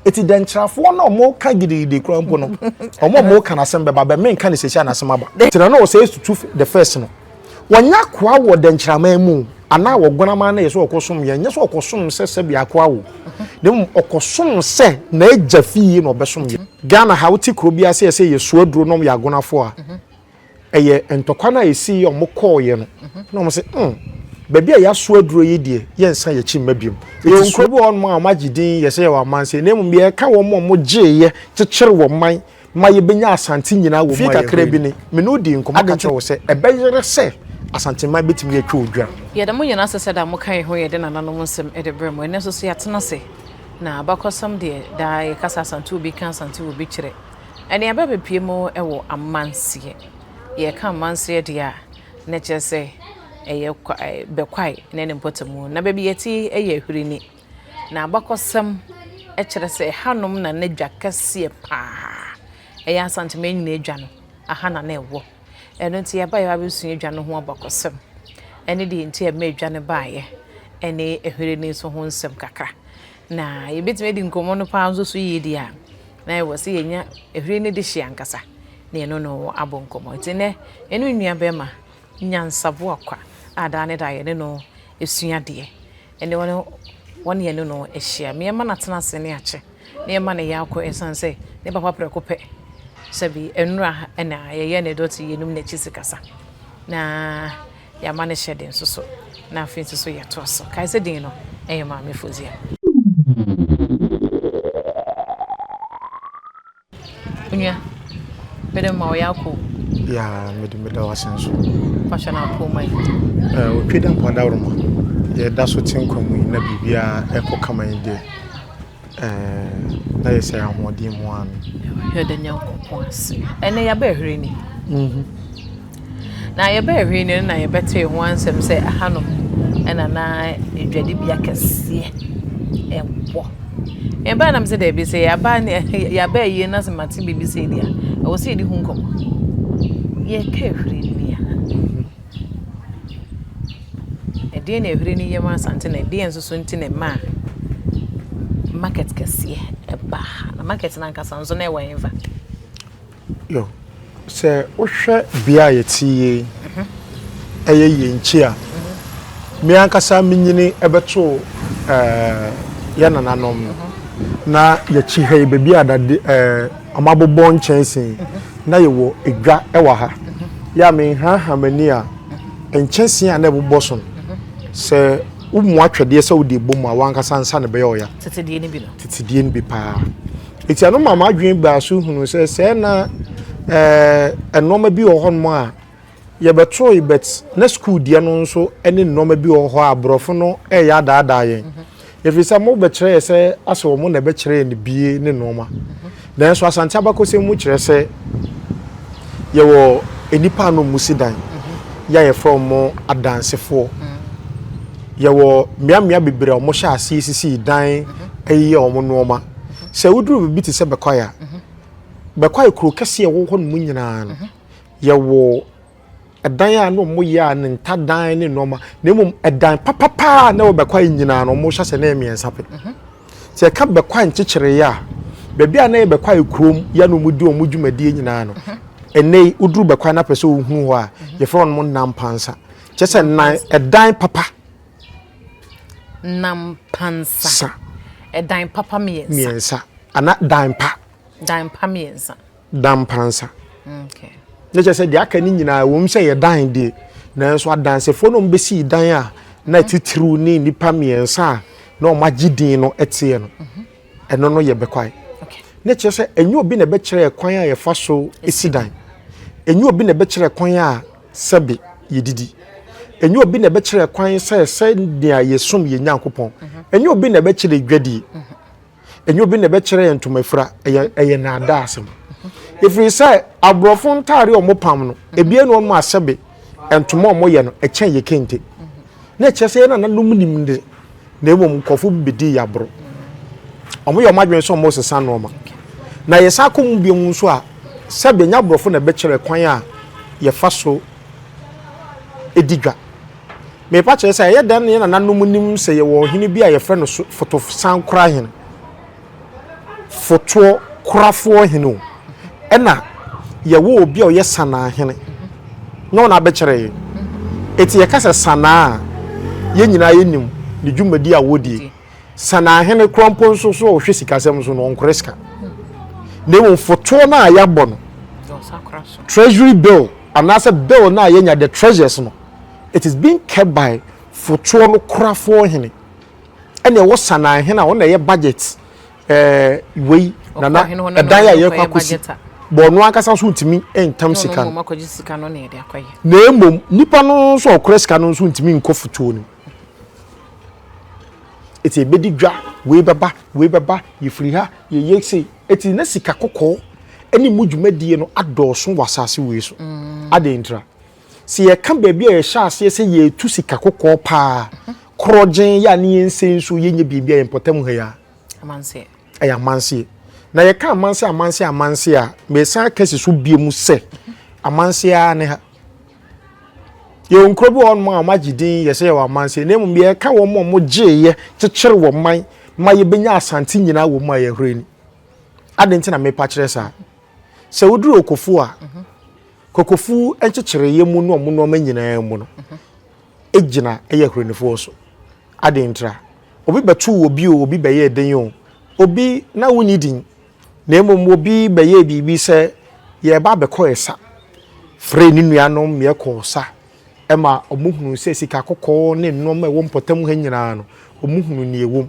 eti dentrafo na mo ka gidi krampo no mo ka na sembe ba be men ka ne sesi na semaba tina no say to the first no wanya kwa wo dentrama mu ana wo gonama na yeso okosom ye nyeso okosom se bia kwa wo dem okosom se na eja fie no obesom ye Ghana ha wuti kro bia se yeso aduro no ya gonafo a eye entokwa na esi omko ye no na mo se baby a yaso aduro ye die ye nsa ye chi mabiem ye nkro bi on ma magidin ye se wa manse na mu ye ka wo mo gye ye kyekere wo man ma ye benya asante nyina wo ma ye kakra bi ni me no di nkomo ka kye wo se ebeyere se asante ma betimi atwa odwa ye da mo nyina sese da mo kan ho ye de nananom nsem e de brem ene so so yatena se na abakosam de da ye kasa asante obi kan asante obi kire ene ababepie mo e wo amanse ye kan amanse de a ne kyese eye bekwai ne mpotamu na baby yeti eye hwirini na abakosam e kire se hanom na nadwa kase pa eye asante ma nyina adwa no aha na na ewo eno nti ya ba ya besu adwa no ho abakosam ene de nti e ma adwa ne baaye ene ehwirini so ho nsem kakra na ye betime di nkomo no pa nso so yedi a na e wo se yenya ehwirini de hye ankasa na eno no abonkomo nti ne eno nua bema Nyasaboakwah adane da ye ne no esuade ene won ye no ehia me ma na tena se ne ache ne ma ne yakọ esanse ne papa prekope sabi enura na ye ne doti yenum na chisikasa na ya ma ne hyede nsoso na afi nsoso ye to so kai se din no ma me fozia unya bede ma o yakọ ya meda wasenso fashana po mai o tweda mpada roma ye da so tinkomu na bibia ekokaman de na yesa ya hodin mu an ye da nyankopon ase ene ya ba hwere ni na ye ba hwere ni na ye bete ho ansem se ahanom ena na edwade bia kase ebo e ba nam se de bi se ya ba ye na se mate bibi se dia e wo se di hu nkom ye ka hwere ni ya e de na hwere ni ye ma sante na de enso so nti na ma market kase e ba na market na nkasa nso na e wan eva yo se wo hwe bia ye tie eye ye nchi a me ankasa minyini ebeto ya nananom na ye chi hei bebi adade amabobọ nchensin na ye wo edwa ewa ha ya me ha mani a nchensin a na bobọ so se umu atwede se wodi bom a wankasa nsa ne be ya tetedie ni bi no tetedie ni bi pa eti anu mama adwen gba so hunu se na enoma bi ohonmo a ye beto ibet na school dia no nso ene enoma bi oho abrofo no ya daada yen efisa mo be kire se aso mo na be kire ne bie ne enoma dan so asante abakose mu kire se ye wo enipa no musidan ya ye from mo adansefo ye wo miamia bebre o mo sha ase sisi dan eyi o mo noma se wuduru bi ti se bekwaya bekwaya kuro kase ye wo ho no nyina no ye wo edan ya no mo ya ne ntadan ne noma na mum edan papapa na wo bekwaya nyina no mo sha se na emiensa pe se ka bekwaya nkyekere ya bebi a na ye bekwaya krom ya no mudi o mudwumadie nyina no enei uduru bekwaya na pese wo hu ho a ye fro no mo nampansa kyese nan edan papa nampansa edan papa miensa ana dan pa miensa dampansa okay ne kyese de aka ni nyina wo mse ye dan de na so adansefo no mbesi dan a na titiru ni nipa miensa na o magidin no etie no eno no ye bekwai okay ne kyese enyu obi na be kire kwan a ye fa so esidan enyu obi na be kire kwan a sebe yedidi enyu obi na be kire kwan se dia yesum ye nyankopon enyu obi na be kire dwadi enyu obi na be kire ntomafura eye na ada asem ifri say abrofo ntare o mopam no ebie no mo asebe entoma mo ye no echen ye kente na kyese na nanum nimde na emom kofo bedi yabro omo ye omadwen so mo sesa no ma na ye sakom bi mu so a sebe nya abrofo na be kire kwan a ye fa so edigwa me pa kire say ye dan ne na nanum nim se ye wo hini bi a ye frɛ no foto sankora hen foto krafo hene ena ye wo obi a ye sana hene no na be kire eti ye kasa sana ye nyina ye nim ne dwumadi a wodi sana hene krompo so so hwe sikasem so no nkreska ne wo foto na ya bɔ no treasury bill and as a bill na ye nya the treasures no it is being kept by foto no krafo hene ene wo sana hene a wo na ye budget wei na na edan ya ye kwakusi bo no akasa so ntimi entam sika no na emom nipa no so okreska no so ntimi nkofutuo ni eti ebedi dwa we beba yefiri ha ye yekse eti na sika kokko eni mudwumadie no adɔso wasase we so adentra si ye kan baabi a ye hya ase se ye tu sika kokko pa krogen ya ne yensen so ye nya bibia ye potam ha ya amanse aya manse na ye ka amanse a me san kase so biemu se amanse a ne ha ye onkrobi on ma magidin ye se ye wa amanse na mu ye ka wo mo gye kyekere wo man ma ye benya asante nyina wo ma ye hwreni adenti na me pa kire sa se woduru okofu a kokofu enkyekere ye mu no mo no ma nyina mu no ejina eye hwrenifo so adentra obi betu obi beye den yo obi na woni din na emom obi beye bibi se ye ba bekọ esa fre ni nuanom me ko sa ema omuhunu se sika kokọ ne nnom e wo mpotam ha nyina no omuhunu ne ewom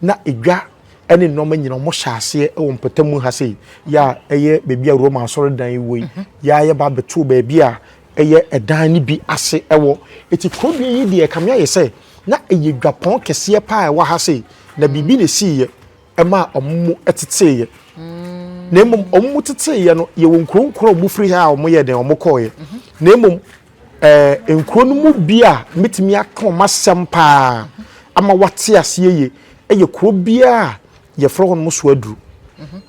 na edwa ene nnom nyina mo hyase e wo mpotam ha se ya eye bebi a Roma asore dan woi ya ye ba betu bebi a eye edan ni bi ase ewo eti kodwe yi de kamya ye se na eye dwapon kese pa e wa ha se na bibi ne siye ema omu eteteye na emom omu teteye no ye wonkronkro mu firi ha omu ye den omu koye na emom enkro no mu bia metimi aka o masem pa ama wate ase ye eye kro bia ye fro hon mu so aduru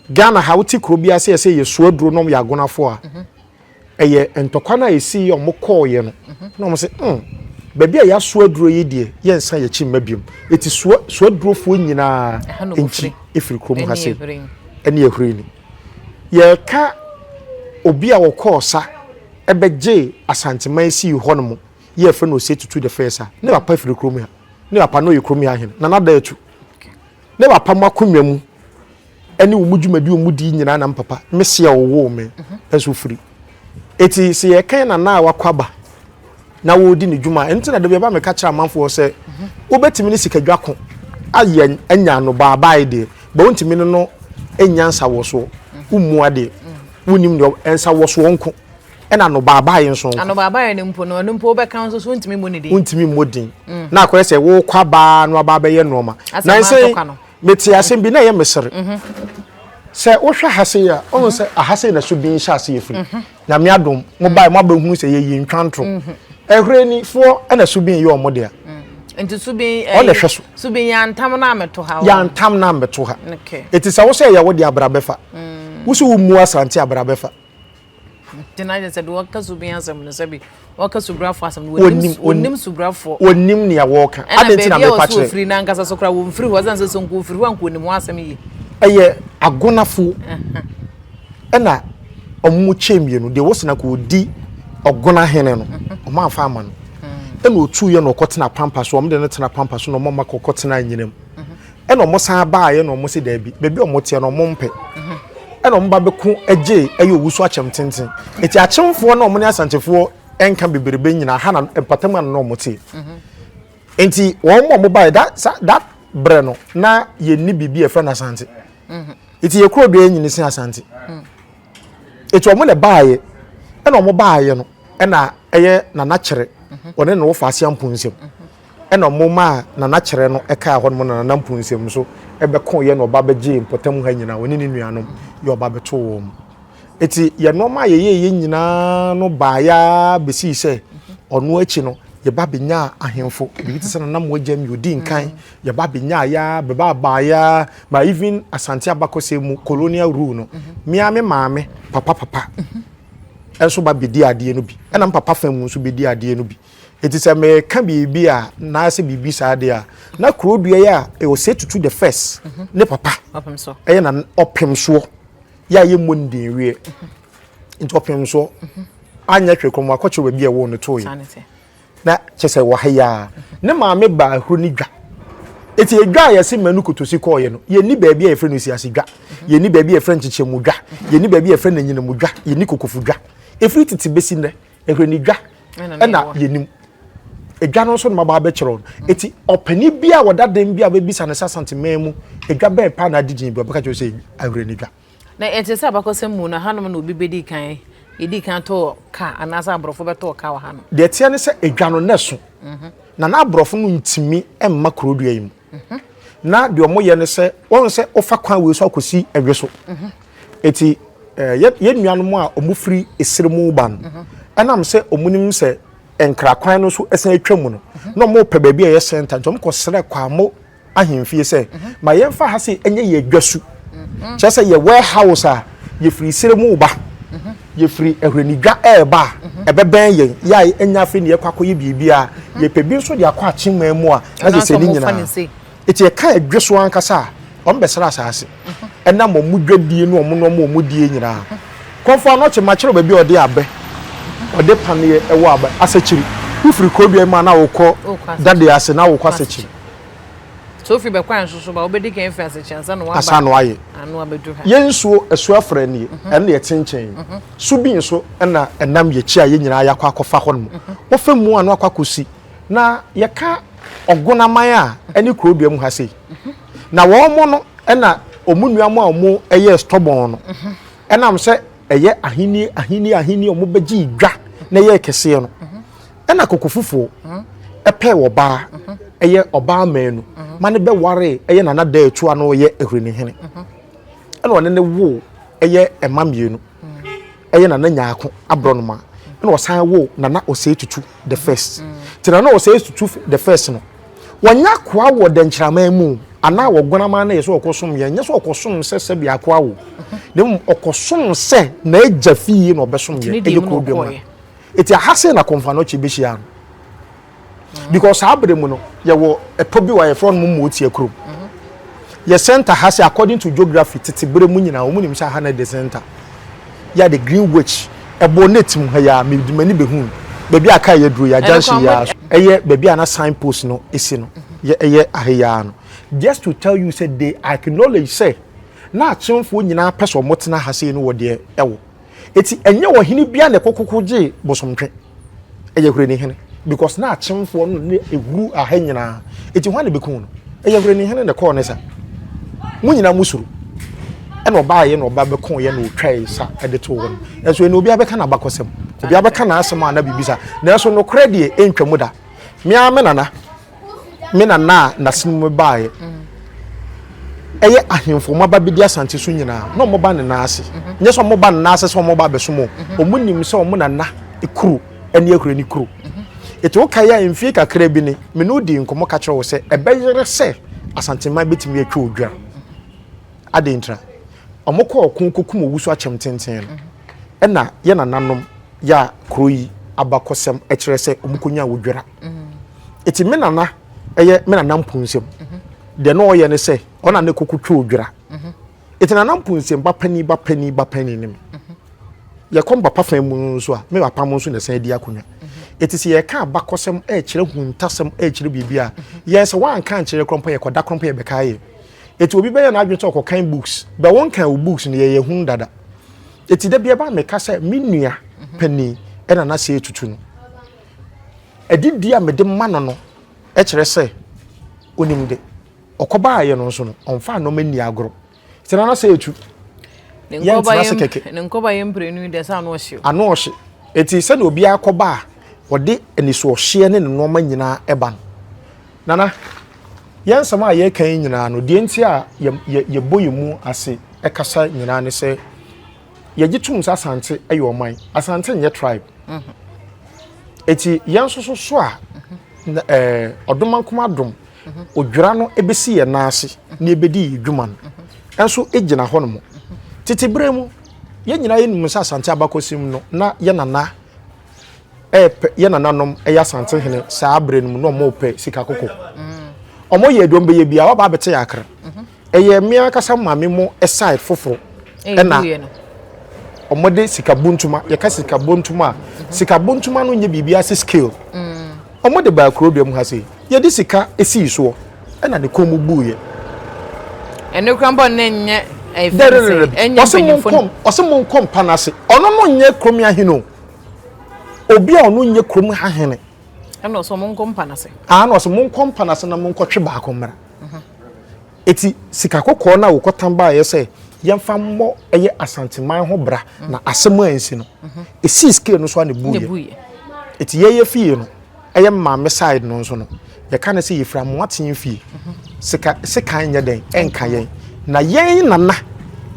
Ghana ha wuti kro bia se ye so aduru no ya agonafo a eye entokwa na esi omu koye no na omu se baby a ya so aduro yi de ye nsa ye chi mabiom eti so adurofo nyina enchi efiri krom ha se ene ehuri ni ye ka obi a wokosa ebeje asanteman si honom ye fe no se tutu de fesa ne papa efiri krom ha ne papa no ye krom ha hen na nada atu ne papa makonwa mu ene wo mudwumadi wo mudi nyina na papa mese ya wo me eso firi eti se ye kan na wakwaba na wo di ne dwuma enti na de ba me ka kira manfo se wo betimi ne sikadwako aye anya no baabae de ba wontimi no enya nsa wo so ummu ade wonim de ensa wo so wonko ena no baabae nso ano baabae ne mpo no mpo be kan so wontimi mo ne din wontimi modin na akoye se wo kwaba no abaabae no ma na nse meti asem bi na ye mesere se wo hwa hase ya on se ahase na so bin sha ase yefiri na me adom mo bai mo abahu se ye ntwantro ehreni fo na subin ye omode a enti subin ole hwe so subin ya ntam na meto ha ya ntam na meto ha okay eti sa wo se ya wo de abrabefa wo se wo mu asante abrabefa tena je do ka subin asem no sabi wo ka subrafo asem wonim subrafo wonim ne ya wo ka adenti na me pa kire free na nkasa so kra wo free wo zan so nko free wo nko nim asem yi eye agonafo ena omu chemienu de wo se na ko di ogona hene no o ma fa ama no ena otu ye no kotena pampa so o mde ne tena pampa so no mo ma kokotena nyinam ena o mo san ba ye no mo se da bi bebi o mo te no mo mpe ena o mba beku eje aye owusu achem tenten eti achemfo na o mo ne asantefo enka beberebe nyina ha na empatam na no mo te enti wo mo ba that bre no na ye ni bibi e fa na asante eti ye kro do nyini sin asante eti o mo le ba ye ena o mo ba ye no ena eye na na kyere one no wo fa ase ampunsem ena o mo ma na na kyere no e ka ho no na na ampunsem so e be kon ye no ba beje impotam ha nyina woni ni nuanom ye oba beto wo eti ye no ma ye nyina no ba ya besi se ono achi no ye ba benya ahemfo bibi tse na nam wagam yodi nkan ye ba benya ya be ba ya ba even asante abakose mu colonial rule no miame maame papa enso ba bedi ade no bi ena papa fam nso bedi ade no bi It is a me can be a na se bibi sa de a na kuro dua ya e o say to the first ne papa opem so e na opem so ya ye mondin wie into opem so anya hwekom akɔche ba bi e wo no to yi na chese wo haya ne maame ba ahuru ni dwa eti edwa ya se manu kotosi ko ye no ye ni ba bi e fre no si ase dwa ye ni ba bi e fre nchiche mu dwa ye ni ba bi e fre na nyina mu dwa ye ni kokofu dwa efri titi besi ne ehwe ni dwa na ye nim edwa no so no maba be kiro eti opani bia wodadem bia be bisa ne santimemu edwa be pa na digin bia beka se ahwe ni dwa na etese abakosem mu na hanom na obi bedi kan yedi kan to ka anasa abrofo beto ka wa hanom de tie ne se edwa no neso na na abrofo no ntimi emma kurodua yim na de omo ye ne se won se ofa kwan we so akosi edwe so eti ye nuanu mu a omu firi esiremu ban enam se omunim se enkra kwan no so esen atwamu no no mo pe ba bia ye center ntom ko sere kwa mo ahemfie se ma ye mfa ha se enye ye dwasu chese ye warehouse a ye firi esiremu ba ye firi ehwenidwa eba ebeben ye ya enya firi ne ye kwakọ ye bibia ye pe bi so de akọ achimman mu a na se ni nyina eti ye ka edweso ankasa on besara asase ena mo mudwadie no mo no mo die nyina konfo no che machiro ba bi ode abe ode panie ewo abe asachiri ufiri kodua ma na wokọ dade ase na wokọ asachiri so fi be kwan so ba obedi kan fi asachiri ansa no wa ba asa no aye anu abedu ha yensuo esu afra nie ene ye tenchen subin so ena enam ye chi a ye nyina yakọ akọfa ho no wo fa mu anu akwakosi na ye ka ogunaman a ene kodua mu ha sei na wo mo no ena omunuamu a omu eye stubborn no enam se eye ahini omu beji dwa na ye kese no ena kokofufuo epe wo ba eye oba manu mane be ware eye nana da etu ano ye ehwini hene ena one ne wo eye emamienu eye nana nyaako abronoma ena osan wo nana osei tutu the first tina na osei tutu the first no wonya kwa wo de nchiraman mu ana wo gonama na yeso okosom ye nyeso okosom se bia kwa wo nem okosom se na eja fie na obesom ye eye ko dwem eti ahase na konfa no chibehia because abremu no ye wo etobi wa ye from mu otie krom ye center hase according to geography titibere mu nyina wo munim sha ha na the center ya the greenwich ebo netim ha ya medimani behun bebi aka ye duro ya janshi ya eye bebi ana signpost no esi no ye eye ahya no just to tell you said they acknowledge say na achimfo nyina peso motena hase no wo de ewo eti enye wo hini bia ne kokokogye bosomtwe eye hore ni hene because na achimfo no ne eguru ahanyina eti hwane bekun no eye hore ni hene ne call ne sa mu nyina musuru ena oba ye no oba bekun ye no twai sa ede to won enso ene obi abeka na bakosem obi abeka na asema na bibisa na enso no credit entwamu da mia me na sinu baaye eye ahemfo maba bidi asante so nyina no mo ba ne na ase nye so mo ba ne na ase so mo ba besomo omunim se omo na ekuru ene ekuru ni kuru eto kaya emfie kakra bi ni me no di nkomo ka kire wo se ebeyere se asante man betimi atwa odwa ade ntra omo ko okunkokum owusu achem tenten ena ye na nanom ya kroyi abakosem e kire se omukonya wodwara eti me nana eye me nana mpunsem de no ye ne se ona ne kokutwa odwara eti nana mpunsem ba pani nim ye kom papa fan mu so a me papa mu so ne san di akonya eti se ye ka abakosem e kire huntasem e kire bibia ye se wan kan kire krompa ye koda krompa ye bekaye eti obi be ye na adwento okokan books be won kan books ne ye hun dada eti da bia ba me ka se menua pani e na se etutu no edidi a me de mano no e kire se onim de okoba ye no so no onfa no mani agoro eti na se etu ne nkoba ye mprenu de sa no hye ano hye eti se na obi akoba wode eniso hye ne no ma nyina eban nana yansama a ye kan nyina no de enti a ye boyemu ase e kasa nyina ne se ye gitum sa asante ayo oman asante nye tribe eti yansoso so a odoman kuma dom odwira no ebesi ye na ase na ebedi dwuma no enso egina ho no mo titibremu ye nyina ye nim sa asante abakosim no na ye nana ye nananom eya sante hene saa abre no no mo pe sika koko omo ye dom be ye bia wa ba bete yakra eye mia kasa mame mo side foforo na omo de sika buntuma ye ka sika buntuma sika buntuma no nye bibia se skill omo de ba akrodua ha sei ye de sika esi so na ne komu buye ene krambo ne nye Osimon kom panase ono no nye kromi ahino obi a ono nye kromi ahene eno so mon kom panase no so mon kom panase na mon kotwe ba akomra eti sika kokko na wo kotan ba ye se yemfa mo eye asanteman ho bra na asemo ansi no esi scale no so na buye eti ye fie no eye maame side no so no ye ka na se ye fra mo aten fie sika anya den enka yen na yen nana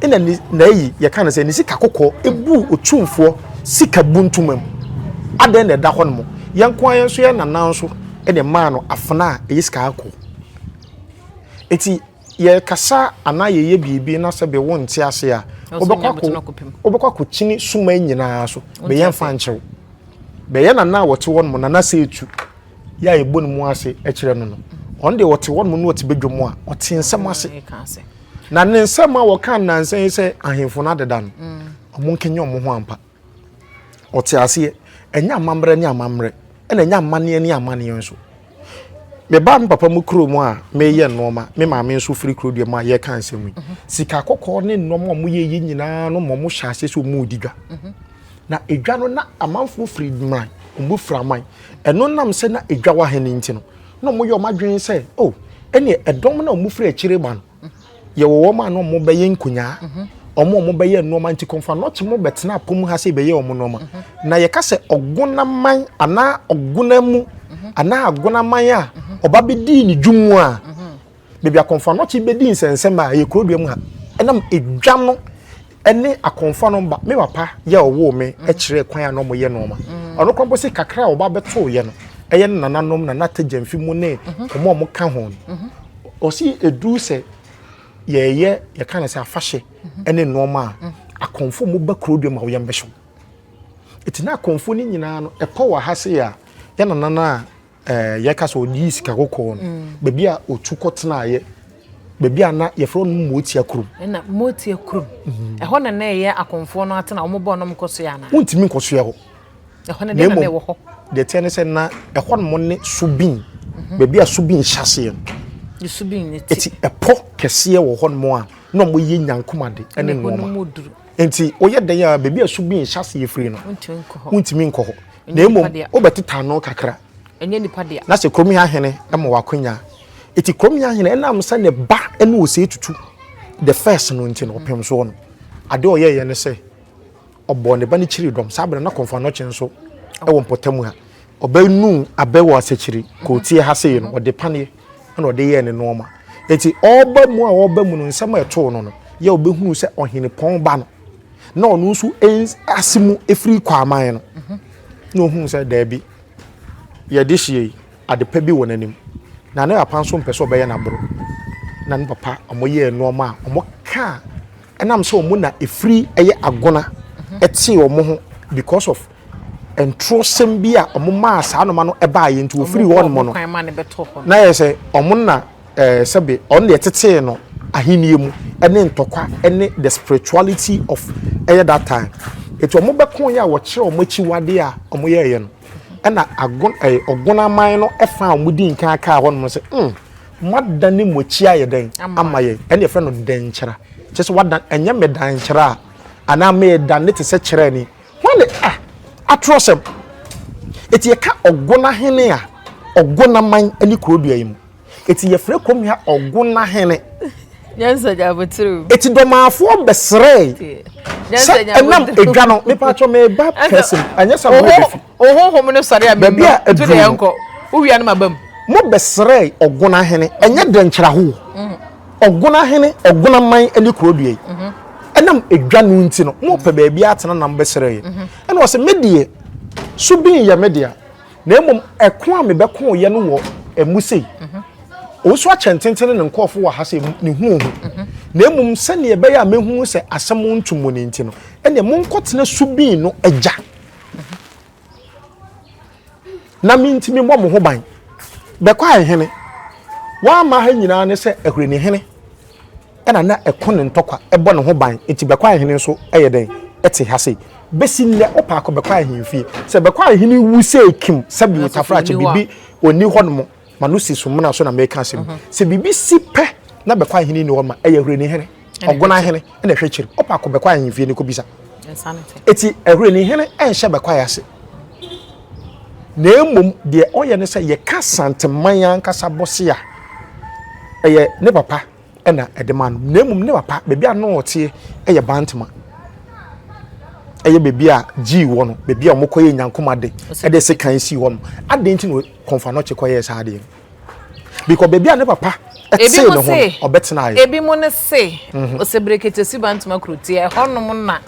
ina na yi ye ka na se ni sika kokko ebu otumfo sika buntumam aden na da ho no yen kwa yen so ye nana so ene ma no afana e sika akọ eti ye kasa ana ye bibi na se be wonte ase a obekwa ko chini suma nyina so be yen fa nchew be ye nana wote won mo nana se etu ya ebonu mu ase e kire no no on de wote won mo no wote bedwomu a wote nsem ase na ne nsem a wo kan na nsen se ahemfo na deda no omo kenye omo ho ampa wote ase enya amamre ni amamre ena enya amane ni amane nso me ba papa mu kro mu a me ye noma me maame nso firi kro de mu a ye kan semu sika kokko ne noma mu ye nyina no mo hyase so mu digwa na edwa no na amanfo firi man ombu framan eno nam se na edwa wa hene ntino no mo yo madwen se ene edom na omu firi akire ba no ye wo ma no mo beye nkunya omo beye noma nti konfa no che mo betena pom ha se beye omo noma na ye ka se oguna man ana oguna mu ana aguna man a oba bedi ni dwumu a bebia konfa no che bedi nsensem a ye kodua mu ha enam edwa no ene akonfa no ba me papa ye owo me e kire kwan a no mo ye noma ono kwampo se kakra oba beto ye no eye nananom na natagyanfi mu ne omo ka ho osi edu se ye kana se afahye ene noma akonfo mo ba krodua ma wo ye mbehwo etina akonfo ni nyina no epo wa ha se ya ye nanana ye ka so odi sika kokko no bebi a otukotena ye bebi ana ye fro no motia krum na motia krum ho na na ye akonfo no atena omo bo no mkoso ya na wontimi nkoso ya ho ho na de na wo ho de tene se na ho no ne subin bebi a subin hyase ye subin ne ti epo kese wo ho no a no mo ye nyankomade ene no enti oye den ya bebi a subin hyase ye free no wontimi nko ho na emo obetita no kakra enye nipa dia na se kromi ahene ema wakonya eti kromi ahene enam se ne ba ene wo se tutu the first no nti no pem so no ade oye ye ne se obo ne ba ne chiri dom sabre na konfa no chen so e wo potamu ha obanu abewo asechiri ko tie ha se no ode pane na ode ye ne normal eti oba mu a oba mu no nsema eto no no ye obehunu se ohene pon ba no na onu nso asimu efri kwaman no no hu se da bi ye dishie adepa bi wonanim na na apanso mpeso be ye na bro na ne papa omoye normal omoka enam so omo na efri eye agona eti omo ho because of entrosem bi a omo ma sa no ma no eba ye nti ofri ho no na ye se omo na sebe on de tete no ahenie mu ene ntokwa ene the spirituality of that time eti omo be kon ya wo kire omo chiwade a omo ye no ena ogona man no efa omudi nkan aka ho no se madane mochi aye den amaye ene efre no den kyera kyese wadan enye medan kyera ana me dan ne te se kyera ni wale atrosem eti ye ka ogona hene a ogona man ani krodua yi mu eti ye fre kom ya ogona hene Nyansa jabotru eti domafo besre enam edwa no me pa cho me ba person anyasa mo befi ohohom no sare a me to de yanko uwia no mabam mo besre ogona hene enye de nkyera ho ogona hene ogona man ani krodua yi enam edwa no nti no mo pe ba bia atena nam besre yi ene wo se medie subin ya media na emom ekon a me be kon ye no wo emusei oso a chententene ne nkofo wa ha se ne hu na emum se ne be ya mehu se asem ntumo ne nti no ene mon kotena subin no agya na mintimi mo mo ho ban be kwa hene wa ma ha nyina ne se ehre ne hene ena na ekone ntokwa ebo ne ho ban enti be kwa hene so eyeden ete ha sei besi le opa ko be kwa hene fie se be kwa hene wu se ekim se bi utafrache bibi oni ho no ma no si so mna so na make asem se bibi si pe na be kwa hene ni wo ma ehre ne hene ogona hene ena hwechiri opa ko be kwa hene fie ne ko bisa eti ehre ne hene enhye be kwa yase na emom de oye ne se ye ka santeman ankasa bose a eye ne papa ena edemanu na emom ne papa bebi ano otie eye bantema eye bebi a gi wo no bebi a mokoye nyankoma de ede se kan si wo no ade nti no konfa no chekoye sa ade because bebi a ne papa etse no ho obetena aye ebi mo ne se osebrekete si bantema krutie honom na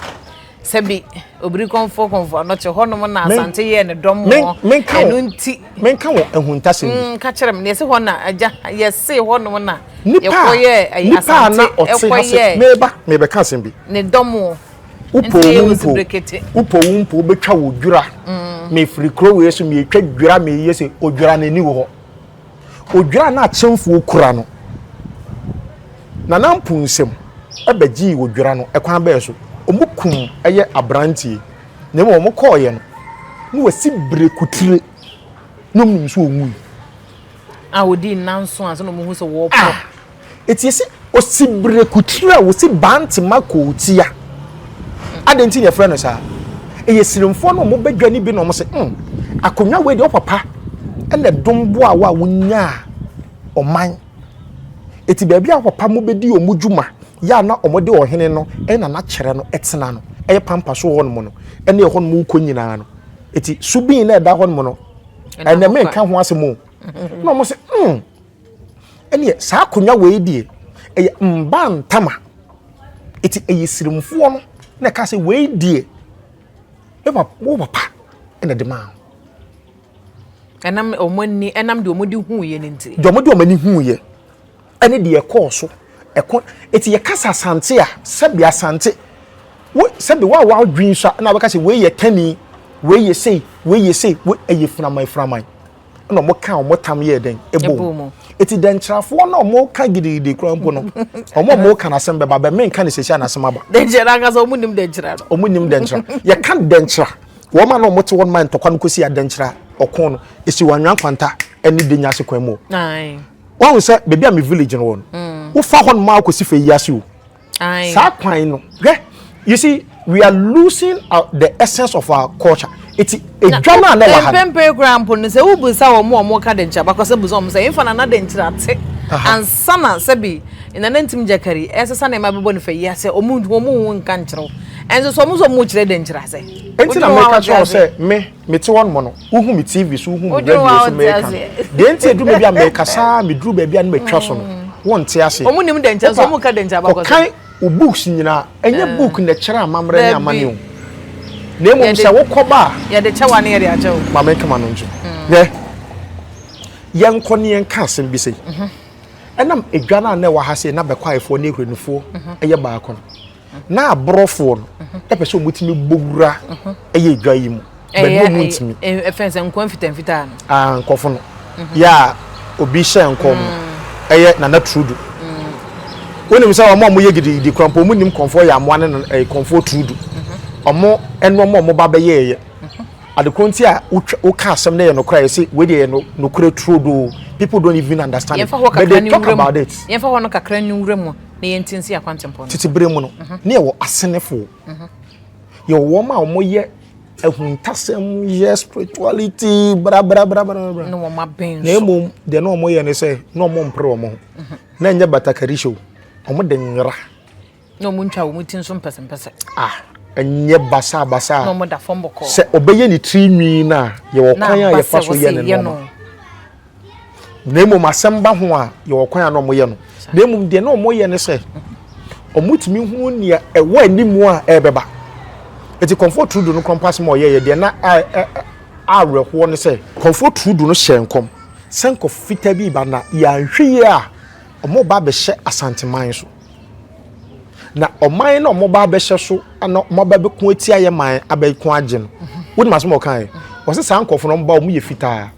sebi obiri konfo no che honom na asante ye ne dom wo enu nti menka wo ehuntasem ka kire me se ho na aja ye se honom na yekoye asante ekoye mebe ka asem bi ne dom wo upo betwa wo dwura me free crow we so me twa dwura me yese odwura na ni wo odwura na achemfo okura no na nampunsem ebegi wo dwura no ekwan ba so omukum eye abrantie na mo omukoye no wasi brekutire no munso onwu awodi nanso aso no mu hu so wo po etiese osi brekutire wosi bantima ko tia adenti ne frɛ no sa eye sirimfo no mo badwani bi no mo se akonwa we de opapa ene dombo a wa wonya oman eti baabi a papa mo bedi omudwuma ya na omode ohene no ena na kyere no etena no eye pampa so ho no mo no ene ho no mo konyina no eti subin na eda ho no no ene me ka ho asemo no mo se ene sa akonwa we die eye mba ntama eti eye sirimfo no na ka se we die e papa ene de ma enam omani enam de omodi hu ye ne nti de omodi omani hu ye ene de ekoso ekon eti ye kasa asante a sebi asante wo sebi wa dwin so na be ka se we ye tani we ye sei we eye framai na mo ka mo tam ye den ebo eti dentrafo na mo ka gididi krampo no mo ka na sembe ba me nka ne sesi na sema ba denjera ka so omunim denjera ye kan denjera wo ma no mo te won man to kwan kosi ya denjera okon no esi wanwan kwanta eni de nya se kwan mo ai won se bebi am village no won wo fa hon ma kosi fe yase o ai sa kwan no you see we are losing the essence of our culture. It's a drama na wa ha program no se ubusa wo mo ka dencha bakose buzo mo se infana na dencha te ansana sebi ina nantim jakari esesa na mabebo no fe yase omu nka nkyero enso so mo kire dencha se enti na make sure say me te won mo no uhu me tv so uhu me radio so me kan de enti edu me bia me kasa me dru ba bia na me twa so no won te ase omu nim dencha so mo ka dencha bakose kai o books nyina enye book na kyera amamre ne amane o nemo mse wokoba ya de chawa ne ya chawo mama kama no nju ye yanko ne yanka asem bi sei enam edwana na wa ha sei na bekwaefo ne ehrenufo eye baako na abrofo no epese omutimi bogura eye edwa yi mu be no mutimi efense nkon fitan nkofo no ya obi hye nkom eye na trudu wonim sa wa mo ye gidi krampo mu nim konfo ya mo ne konfo trudu omo eno mo ba be ye adekonti a wo ka asem na ye no kra say we dey no kra trudu people don't even understand it but they talk about it ye fa hono kakra nwura mu na ye ntinsi akwantempo titi bere mu no na ye wo asenefo ye wo ma omo ye ehuntasem ye spirituality bra no mo maben na emom de no omo ye ne say no omo mpre omo na nya batakari show omo de nra no mo ntwa wo mutin so mpese enye basa no mo da fombo ko se obeye ni trinwi na ye wo kwan a ye fa so ye ne no na emom asemba ho a ye wo kwan a no mo ye no na emom de no mo ye ne se omutimi hu nia ewa animu a ebeba eti comfort trudu no compass mo ye de na awerho ne se comfort trudu no hyenkom senko fita bi ba na ya hwie a omo ba be hye asanteman so na oman na omo ba be hye so ana omo ba be ko ati aye man abekun age no wodi maso mo kan wɔse saa nkɔfo no mba ɔmo yɛ fitaa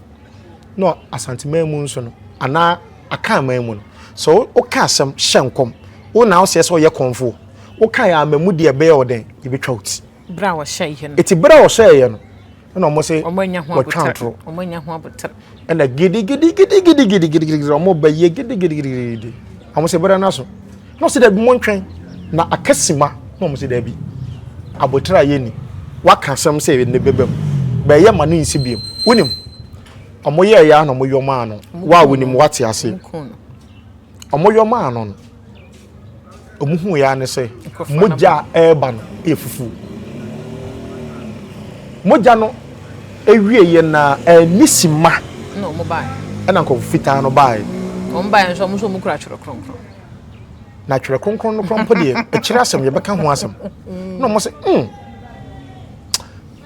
no asanteman mu nso no ana aka man mu no so o ka asɛm hyɛ nkɔm wo na wo sɛ sɛ ɔyɛ kɔnfo wo ka ya amamu de ɛbɛyɛ ɔden yɛbɛtwa uti bra wo hyɛ yɛ no eti bra wo hyɛ yɛ no na ɔmo sɛ ɔmo nya ho abotro ɔmo nya ho abotro ɛna gidi ɔmo ba yɛ gidi ɔmo sɛ bra na so na ɔsɛ da bi mo ntwɛn na akasima na ɔmo sɛ da bi abotra yɛ ni waka asɛm sɛ ne bebam bɛyɛ ma no nsi biem wonim ɔmo yɛ ya na ɔmo yɔma ano wa wonim wate ase ɔmo yɔma ano no ɔmo hu ya ne sɛ mogya ɛba no efufu mogya no ewie yɛ na nisima na ɔmo bae ɛna nkɔ fitaa no bae ɔmo bae nso ɔmo so ɔmo kura twere kronkron na twere kronkron no krompo de ɛkyerɛ asɛm yɛbɛka ho asɛm na ɔmo sɛ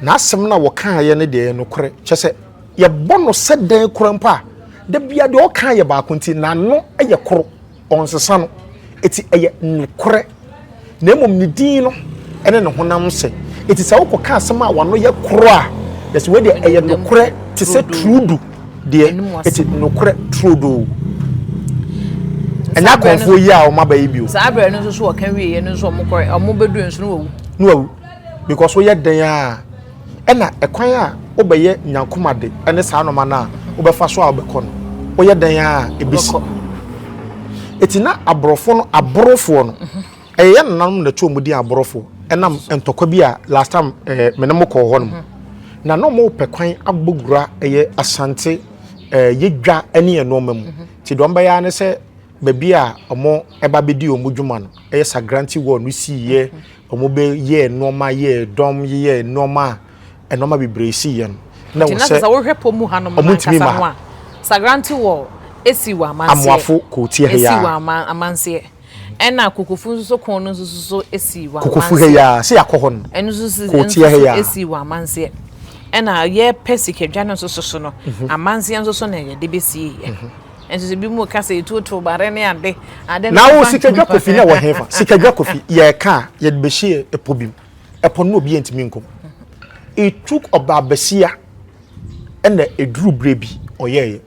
na asɛm na wɔka yɛ ne de no korɛ kyɛ sɛ yɛbɔ no sɛ dan korompo a da bia de ɔka yɛ baako nti na no ɛyɛ koro ɔnsesa no eti ɛyɛ nokorɛ na emom ne din no ɛne ne honam sɛ eti sɛ wokɔ ka asɛm a wano yɛ koro a yɛsɛ we de ɛyɛ nokorɛ te sɛ trudu deɛ eti nokorɛ trudu ɛnya kɔnfo yi a ɔma ba yi bio saa abere no nso so wɔka wie yɛ no nso ɔmo kɔre ɔmo bedu nso no wawu because we yɛ dan a ɛna ɛkwan a wobɛyɛ nyankomade ɛne saa noma na wobɛfa so a wobɛkɔ no woyɛ dan a ebisi eti na aborɔfo no ɛyɛ nanam na tuo mu di aborɔfo ɛnam ntɔkwa bi a last time mene mo kɔ hɔ no na no mo pɛkwan agbogura ɛyɛ asante yɛdwa ɛne ɛnoma mu ti dɔm bɛyɛ ne sɛ baabi a ɔmo ɛba bɛdi ɔmo dwuma no ɛyɛ sagranti wɔ no si yɛ ɔmo bɛ yɛ nɔɔma yɛ dɔm yɛ nɔɔma ɛnɔɔma bebree si yɛ no na wo sɛ wohwɛ pɔ mu ha no man kasa ho a sagranti wɔ esi wɔ amanse amoafo ko tie he ya esi wɔ amanse ɛna kokofu nso kon no nso so esi wɔ amanse kokofu he ya se yakɔ hɔ no ɛno nso ko tie he ya esi wɔ amanse ɛna yɛ pɛsikadwa no nso so no amanse nso so na yɛ de besie yɛ enso bi mu ka se tutu bare ne ade na wo sikadwa kofi na wo hefa sikadwa kofi ye ka ye de behie epobim epo no obi entimi nkom it took obabasia ena eduru brebi oyeye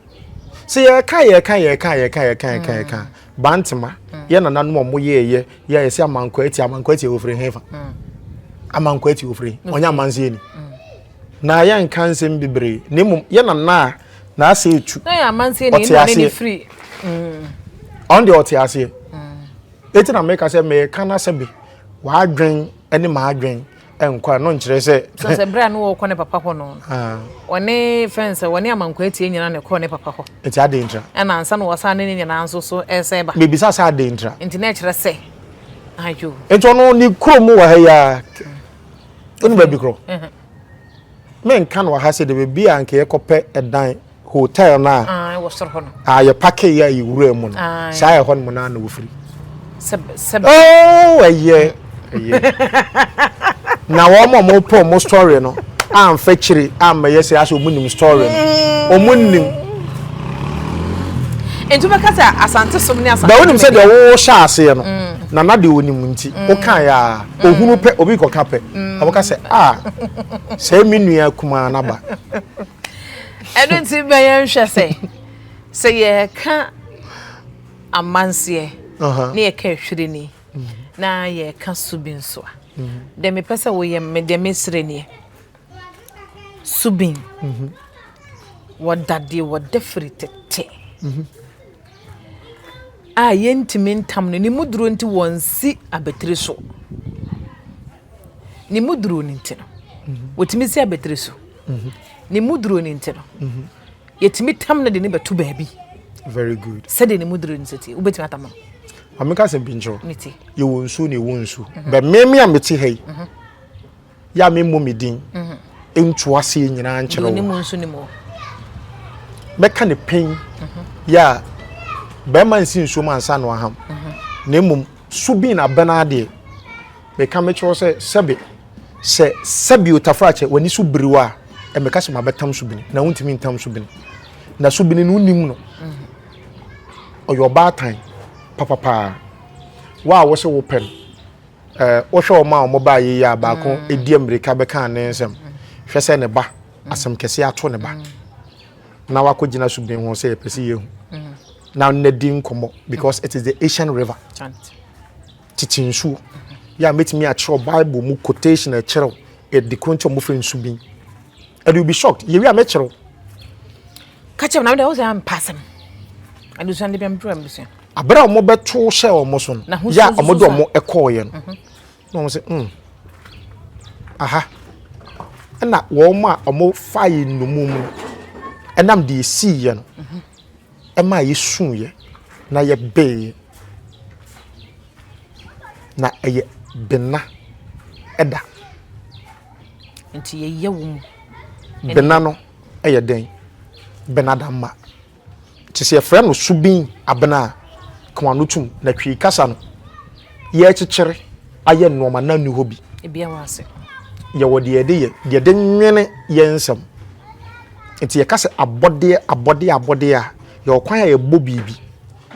se ye ka bantema ye na nanu mo yeye ye se amanko ati ofre hefa amanko ati ofre onya manze ni na ya nka nsem bibre nemu ye na ase etu na ya manse ni ni free on the otiase eti na make say me kana sabi wa adwen ene ma adwen enkwa no nkire se bra no wo kɔ ne papa hɔ no one fence one amankwa tie nyina ne kɔ ne papa hɔ eti ade ntra ɛna ansa no wasa ne nyina nso so ɛsɛ ba me bisa sa ade ntra enti na kyerɛ sɛ ayo enti ono ni kromu wa ha ya onu ba bi kro men kan wa ha se de bi anke ekɔpɛ ɛdan hotel na wo soro hɔ no ye pake ya yiwura mu no saa ye hɔ no na na wo firi sɛ oh eye na wo mo po mo story no am fa kire am ye se aso omunim story no omunim enti be kasa asante som ne asante ba wonim se de wo sha ase no na de onim nti wo kan ya ohunu pe obi ko kape aboka se se minua kuma na ba ɛno nti bɛyɛ nhwɛ sɛ yɛ ka amanseɛ ne yɛ ka hwireni na yɛ ka subin so a de me pɛ sɛ woyɛ me de mesre nie subin wɔdade wɔdefiri tete a yɛntimi ntam no ne muduro nti wɔnsi abetiri so ne muduro nti no wɔtimi si abetiri so ni muduro ni nteno yetimi tam na de ne betu baabi very good said ni muduro ni seti ubetimi atam ameka se binjo niti ye wonsu ne wonsu be me ameti hei ya me momidin entu ase nyina nkyere ni monsu ni mo meka ne pen ya be man sinsu man sa no aham na mum subi na benade be ka me kyo se sebi utafrache wani su biriwa emeka se mabetam subini na wontimi ntam subini na subini no nim no oyo baatan papa wa wo se wo pen wo hwe o ma o ba yi ya ba ko edi amerika be kan ne nsem hwe se ne ba asem kese ato ne ba na wakogina subin ho say pese yehu now nedin komo because it is the Asian river titinsu ya metimi a chiro Bible mu quotation a chiro e de koncho mu fen subin and you be shocked ye wi a me chiro catch up now there was am passam and you send them problem abra omo beto hye omo so ya omo do omo ekoye no no mo say aha na wo ma omo fire no mu enam de si ye no ema ye sunye na ye be na eye bena eda enti ye yewu bena no eye den bena da ma tise efre no subin abena kwanu tum na twi kasa no ye kikere aye noma na nu hobi ebia wase ye wode ye de nwene ye nsam enti ye kasa abode a ye okwan ye bo bibi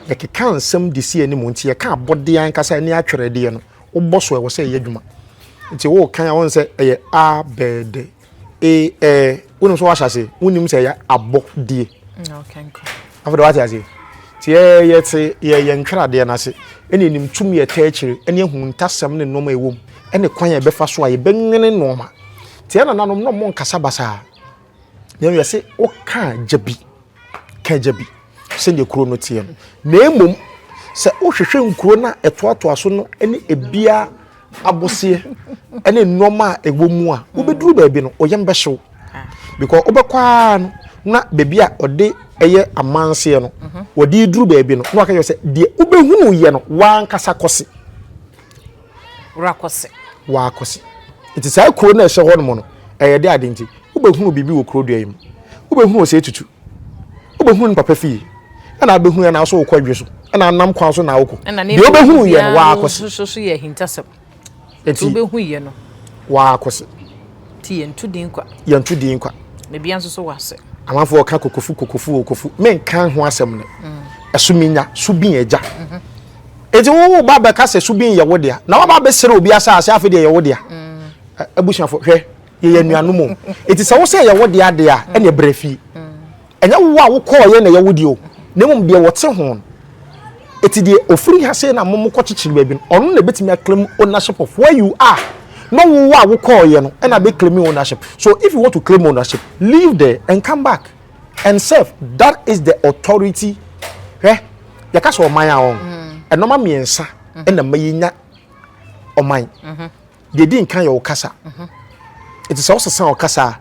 ye keka nsam de si ani mu enti ye ka abode an kasa ni atwerede ye no wo so e wo se ye adwuma enti wo kan ya won se ye a b d e wonu so wa hyase wonim se ye abode okay nko after what I say tie ye te ye ntwerade na se ene nim tum ye ta akire ene hu ntasam ne noma ewom ene kwan ye befa so a ye benwene noma tie na nanom no mo nkasa basa ye ye se o ka jabi se ne kuro no tie no na emom se o hwehwe nkuro na etoato aso no ene ebia abose ene noma ewomu a wo beduru ba bi no o yem behyew because obekwa no na bebi a ode eye amanse no wodi duru ba bi no no aka yo se de obehunu ye no wan kasa kose wa kose it is a kuro na ehye ho no no eye de adenti obehunu bibi wo kuro duayim obehunu se tutu obehunu papa fi na obehunu ya na so kwadwe so na nam kwan so na woko de obehunu ye no wa kose so ye hintasem enti obehunu ye no wa kose ti yentu din kwa me bia nso so wase amanfo ka kokofu men kan ho asem ne esuminya subin eja eti wo ba be ka se subin ye wode a na wa ba be sere obi asase afede ye wode a abushafo hwe ye nuanu mo eti se wo se ye wode ade a ene brefi enya wo a wo ko ye na ye wode o na mum de wote ho eti de ofiri ha se na mum ko chichiri ba bi ono na betimi claim ownership of where you are no wo we call you no and I be claiming ownership. So if you want to claim ownership, leave there and come back and serve. That is the authority. Ya kasa oman a on. E no ma miensa e na mayinya oman. De din kan ya okasa. It is also san okasa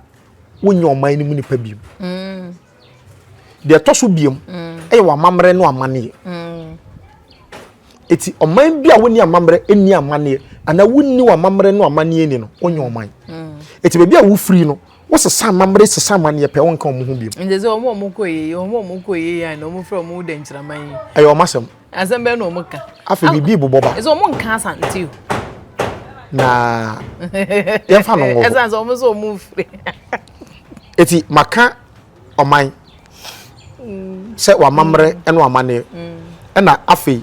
wonya oman ni mu nipa biom. De toso biom e wa mamre no amane. Eti oman bia woni amamre eni amane ana wonni wa mamre no amane eni no onye oman eti be bia wo free no wo sesa mamre sesa amane pe won kan mo hu biem ndeze omo koye ya na omo fra omo da nchira man ayo masem asem be no omo ka afa bibi boboba ezo omo nka asante na ye fa no wo eza omo so omo free eti maka oman se wa mamre eno amane na afi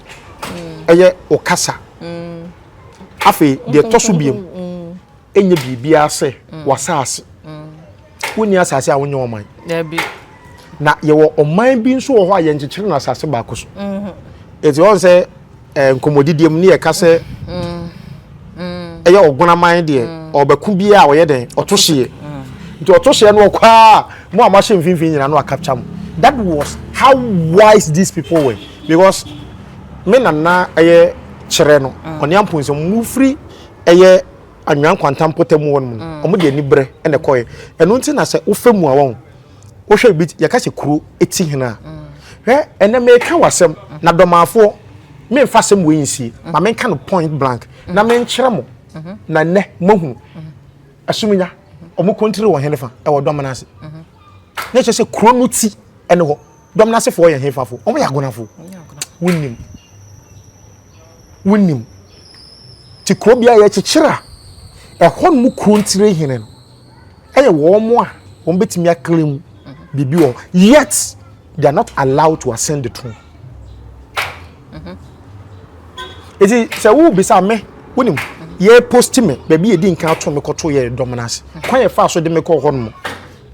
eye okasa afi de toso biem enye bibia se wasase woni asase a wonye oman na ye wo oman bi nso wo ho aye nchekere na asase ba koso eti won se nkomodidiem ne ye kase eye ogunaman de obeku bia a wo ye den otohye nti otohye no kwa mo amahye mfimfin nyina no akapcha mo. That was how wise these people were because me na eye kire no oni amponse mu free eye anwan kwantam potem won mu omo de nibre ene koye eno nti na se ofemu a won wo hwe bi ya ka se kuro eti hina ene me ka wasem na domafo me mfa sem we nsi ma me ka no point blank na me nkire mo na ne mahu asumunya omo kontiri wo henefa e wo domanase ne che se kuro no ti ene ho domanase fo ye hefafo omo ya gonafo wonnim ti kuro bia ye chichira e hon mu krontire hene no eye wo mo a won betimi aklem bibi wo yet they are not allowed to ascend the throne. Eti se wo bisa me wonnim ye post me baby e di nkan to me koto ye dominance kwan ye fa so de me ko hon mo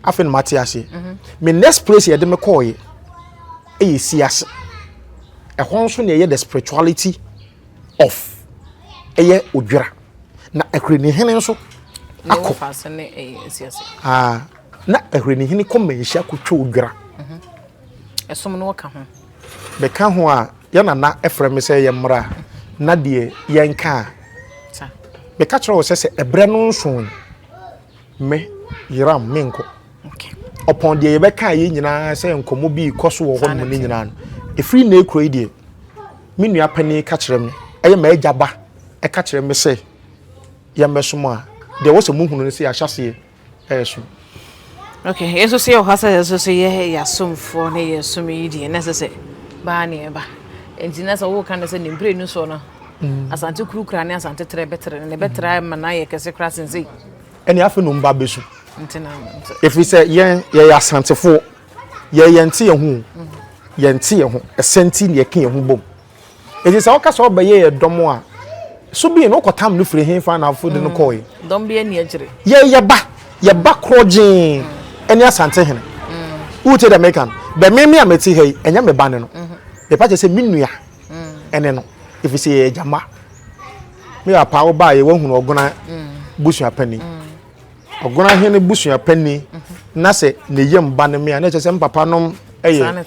afen mate ase me next place ye de me call ye e siase e ho nso ne ye the spirituality of eye odwira na ehre ne hene nso akọ fase ne siase na ehre ne hene komanhia akotwa odwira esom no ka ho be ka ho a ye na efre me se ye mra na de ye nka sa be ka kire wo se ebre no nso me yiram menko okay upon the yebeka ye nyina se nkomo bi koso wo ho no nyina no efri na ekuro die me nua pani ka kire me eye ma agaba e ka kire me se ye mesom a de wo se muhunu se ya hyase so okay eso se o hasa eso se ye ya somfo na ye som yi die na se ba na ba entina se wo kan se ni mpre nu so no asante kurukura ne asante tre betre ne betre ma na ye kese kra sense eni afi no mba besu entina if we say ye asantefo ye yente ye hu yente ye hu esenti ne ye kan ye hu bom enti se woka so ba ye domo a so bi no kotam no firi henfa na afo de no koy dom bi ani agire ye ba krojin eni asante hene ute da mekan be me ameti hei enya me ba ne no be pa che se minua ene no if we say jama me apa wo ba ye wo hunu ogona busu apani ogona hene busu apani na se ne yem ba ne me na che se papa nom eye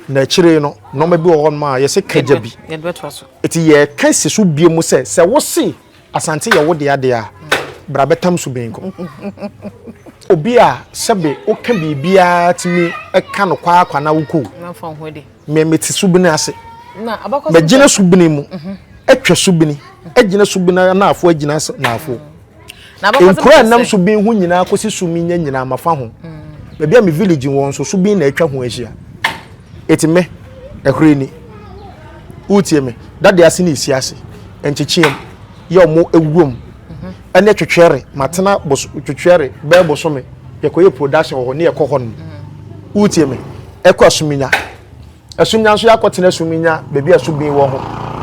na chire no no ma bi wo ma ye se kaja bi ye beto so eti ye kan se so bie mu se wo se asante ye wo de ade a bra betam so benko obi a sebe o ka bibia timi e ka no kwa na wuko na fa ho de me meti so bi na ase na abakọ me gina so bi mu etwa so bi ni agina so bi na afo agina na afo na abakọ enkura nam so bi hu nyina akosi so mi nyina mafa ho be bia me village won so bi na atwa ho ahia eti me ehre ni utie me dade ase ni isi ase enchechiem ye omo ewuom ene twetwere matena boso twetwere be boso me ye koye production ho ne ye kɔ hɔ no utie me ekɔ asuminya nso yakɔtena asuminya bebi asubin wɔ ho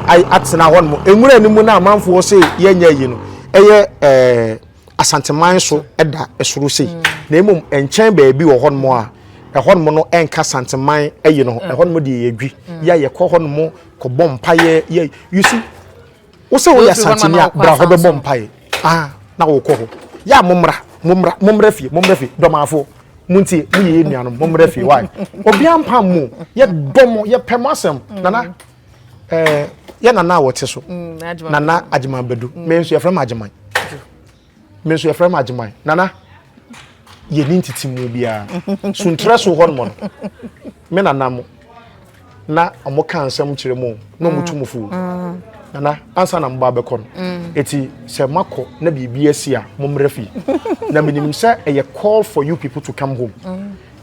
ai atena hɔ no enwura ni mu na amanfo se ye nya yi no eye asanteman so ɛda esoro sei na emom enkyɛn baabi wɔ hɔ no a ɛhɔ no no enka santeman ɛyi no ɛhɔ no de yedwi ya ye kɔ hɔ no kɔbɔ mpaye ye you see wo se wo ya santemia bra hɔ bɛbɔ mpaye na wo kɔ hɔ ya momra fie domafo muntie muye nuanom momra fie why obi ampam mu ye domo ye pemasem nana ye nana wote so nana agima bedu me nso ye frem agiman nana ye ni ntiti mu bia suntre so hɔ no me nana mo na omo kan nsɛm kyerɛ mu no mutumufu nana ansa na mba bekɔ no eti se mako na bibia si a momra fi na minim sɛ eye call for you people to come home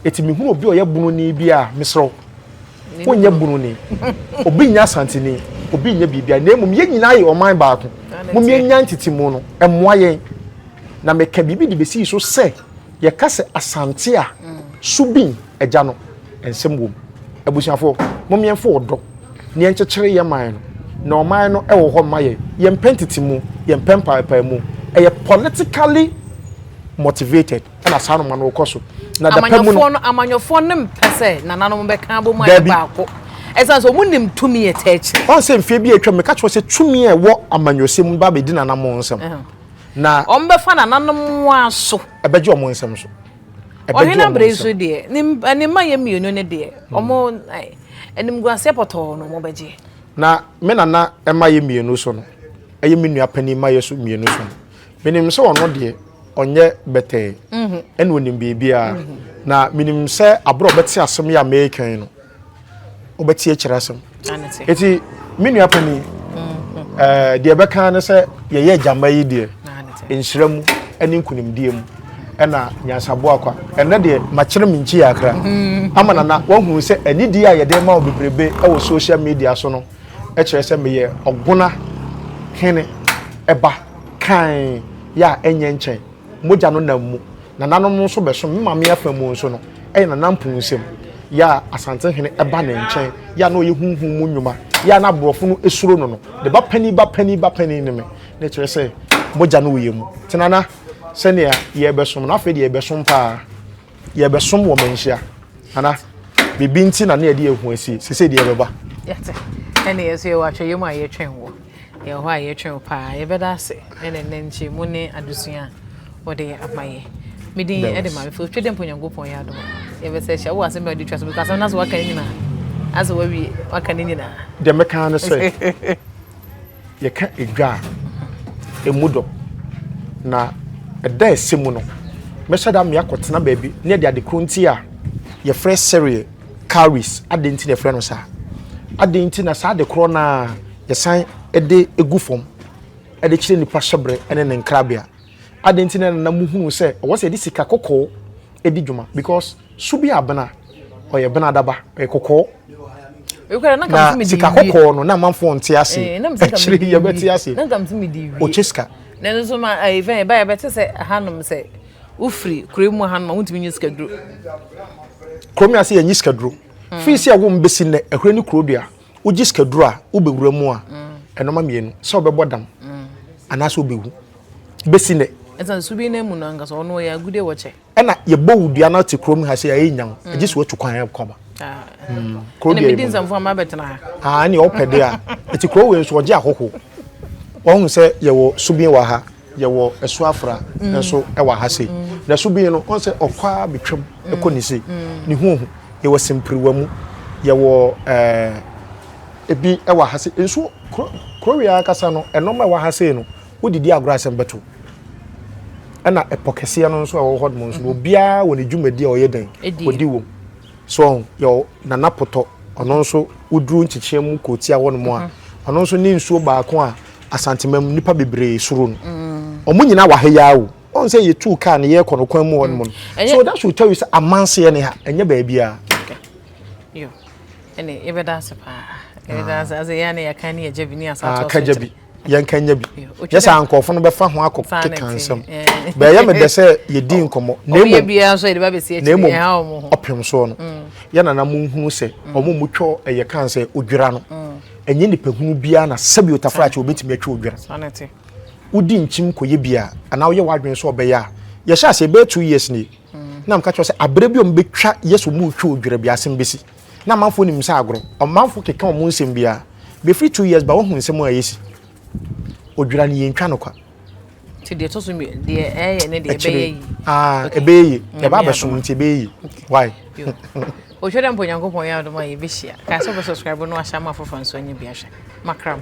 eti mi hu obi o ye bunu ni bia mesro wonye bunu ni obi nya santini obi nya bibia na emum ye nyina ye oman baako mum ye nya ntitimu no emmoa yen na meka bibi de besi so sɛ ye kase asante a subin agya no ensem wom abusuafo mum ye mfo odo ne enkyekere ye man no na oman no ewo ho maye ye mpentitimu ye mpempa mu eye politically motivated na sanu man wo koso na da pemu no amanyofo no mpese na nanom be kan bo mu aye baako esa so munim tumi etechi on se mfie bi atwa me ka cho se tumi e wo amanyosem ba be di na namo nsem na ombe fa na nanom aso ebeje omo nsem so ohina brezu de ni maye mienu ne de omo enim guase poto no mo beje na me nana emaye mienu so no eye menua pani maye so mienu so menim se ono de onye bete ene onim bibia na menim se abro bete asem ya mekan no obeti akira asem eti menua pani de beka ne se ye jamba yi de enhiramu ene nkunimdie mu ena Nyasaboakwah ene de makire minchi yakra ama nana wahu se anidi a ye de ma obebrebe e wo social media so no e kire se meye oguna hene eba kan ya enye nchen moja no namu na nanom so beso mama me afamu so no e na nampunsem ya asante hene eba na nchen ya na oye hunhun mu nwuma ya na brofo no esuro no de ba pani ne me ne kire se moja no oye mu tinana sene ya ye besom na afi de ye besom pa ye be som wo menhia ana bibi nti na na ye de ehu asi sese de ye beba yate ene yeso ye wa hwe yemu aye twen wo ye ho aye twen pa ye beda ase ene nenchi mu ne adusua ode amaye midi ede ma fe twede mponyankopon ya do ye be se hia wo ase me odi twa so because na so waka ni na aso wa wi waka ni na de meka na say ye ka edwa emudo na eda esemu no meshada me akotena baabi ne de ade kronti a ye fresh cereal carries adenti ne frɛ no sa adenti na sa de kro na ye san ede egu fom ede kire nipa hyebre ene ne nkrabia adenti na muhunu se wo se de sika kokko edi dwuma because subi abana oye bana daba e kokko na sika kokko no na manfo nte ase kire ye beti ase na kam mi di o chiska na so ma even ba beti se hanom se ufri kremu hanom wuntimi nyiska duro kromi ase ye nyiska duro fi se awo mbesi ne ehwe ni krodua wo giska duro a wo bewura mu a enoma mienu se obebodam anaso obewu besi ne esa subi na mu no anga so no ya gude wo che ena ye bowudua na te kromi ha se ya enyan agisi wo twukwan ya koma krodua ne bidin zamfo ma betena ne opede a eti kro we nso oje akoko won se ye wo subi wa ha ye wo esu afra nso e wa ha se na subi no on se okwa betwem ekonisi ni hu ye wo simpriwa mu ye wo ebi e wa ha se nso kro ya kasa no enoma wa ha se no wodidi agora asem beto ana epokese no nso a wo hod mo nso obia woni dwumadi a oyeden odi wo so yo nanapoto ono nso uduru nchichie mu kotia wono mo a ono nso ni nsuo baako a asantemam nipa bebre suru no omunyina wa heya wo on say ye two car ne ye kono kwan mu wono mo so that should tell you say amanse ne ha enye ba bia yo ene ebeda sepa ebeda as ya ne ya kan ne ya jabi ni asato ka jabi yan kan jabi yesa ankofo no be fa ho akọ kekansam ba ya me de say ye di nkomo na emu bia so ye ba be se echi ha o mo opem so no ya na munhu se omo mutwo eye kan say odwira no enye nipa hunu bia na sabi otafrache obetimi atwa odwira sanete udi nchim koye bia ana wo ye wadwen so obeya ye sha se be 2 years ni na mka cho se abre bi o mbetwa yeso mu twa odwira bia asem besi na manfo nim sa agro o manfo keka o mu nsem bia be free 2 years ba wo hu nsem ayesi odwira ni yentwa no kwa ti de to so mi de ne de ebeyi ebeyi e ba ba so nti ebeyi why o hwede mponyankopon ya do ma ye be hia ka so subscribe no ahya ma fofo nso anya bia hwe makram